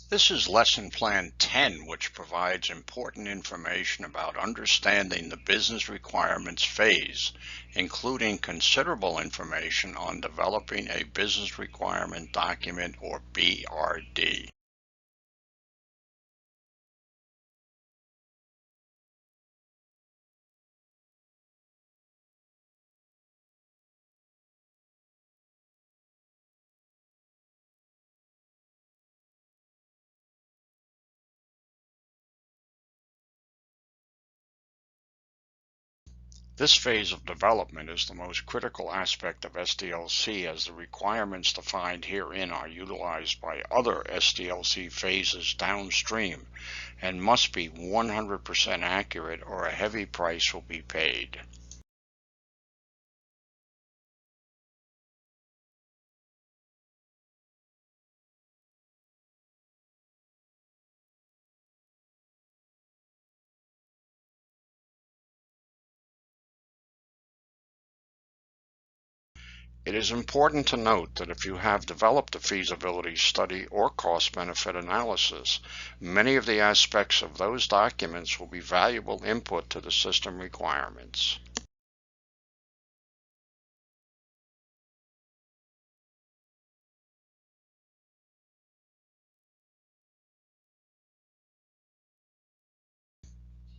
This is Lesson Plan 10, which provides important information about understanding the business requirements phase, including considerable information on developing a business requirement document or BRD. This phase of development is the most critical aspect of SDLC, as the requirements defined herein are utilized by other SDLC phases downstream and must be 100% accurate or a heavy price will be paid. It is important to note that if you have developed a feasibility study or cost-benefit analysis, many of the aspects of those documents will be valuable input to the system requirements.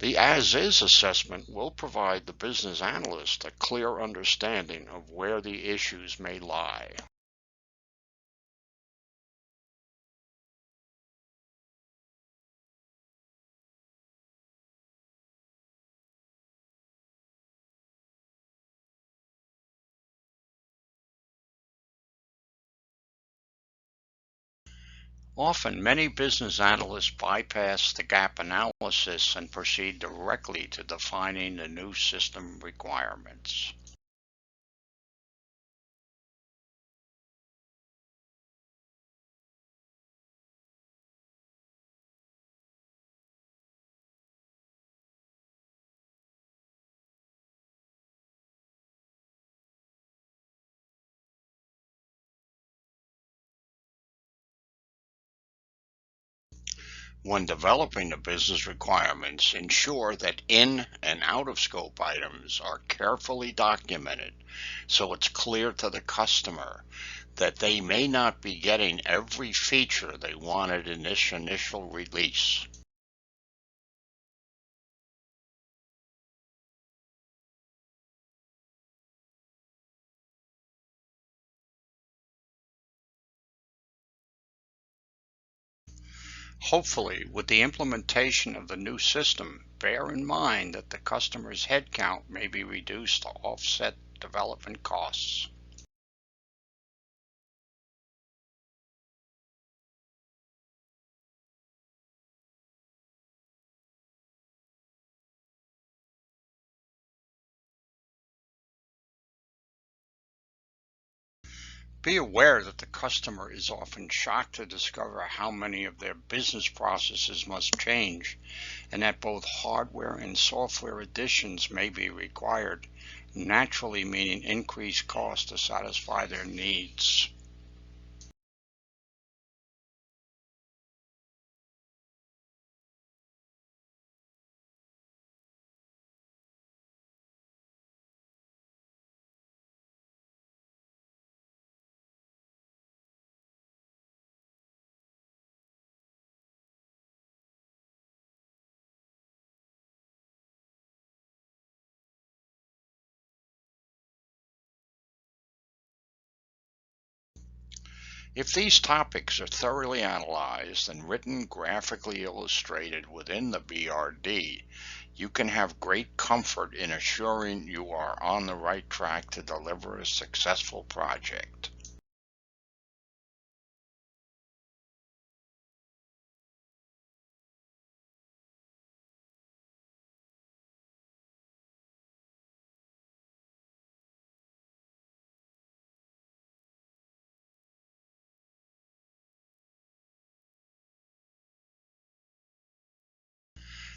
The as-is assessment will provide the business analyst a clear understanding of where the issues may lie. Often, many business analysts bypass the gap analysis and proceed directly to defining the new system requirements. When developing the business requirements, ensure that in and out of scope items are carefully documented so it's clear to the customer that they may not be getting every feature they wanted in this initial release. Hopefully, with the implementation of the new system, bear in mind that the customer's headcount may be reduced to offset development costs. Be aware that the customer is often shocked to discover how many of their business processes must change, and that both hardware and software additions may be required, naturally meaning increased cost to satisfy their needs. If these topics are thoroughly analyzed and written graphically illustrated within the BRD, you can have great comfort in assuring you are on the right track to deliver a successful project.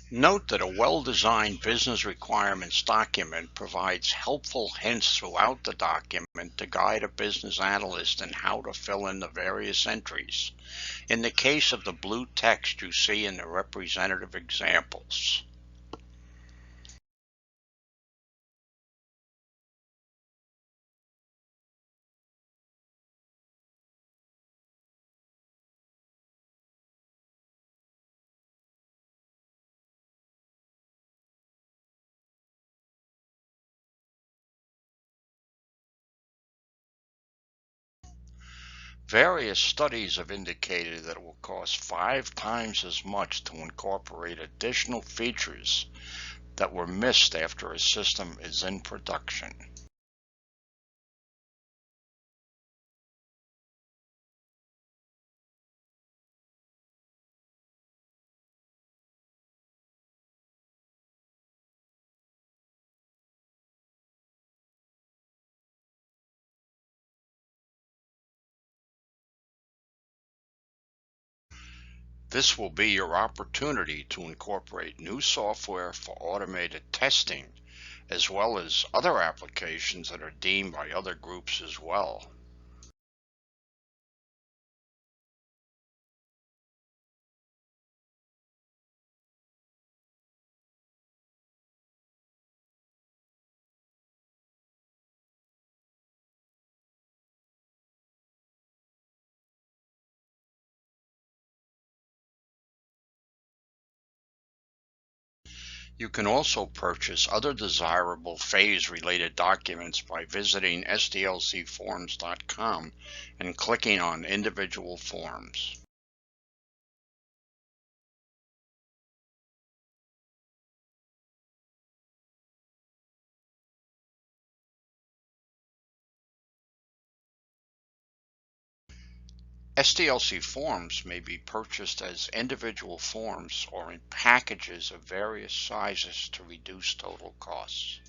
Note that a well-designed business requirements document provides helpful hints throughout the document to guide a business analyst in how to fill in the various entries, in the case of the blue text you see in the representative examples. Various studies have indicated that it will cost 5 times as much to incorporate additional features that were missed after a system is in production. This will be your opportunity to incorporate new software for automated testing, as well as other applications that are deemed by other groups as well. You can also purchase other desirable phase-related documents by visiting SDLCforms.com and clicking on individual forms. SDLC forms may be purchased as individual forms or in packages of various sizes to reduce total costs.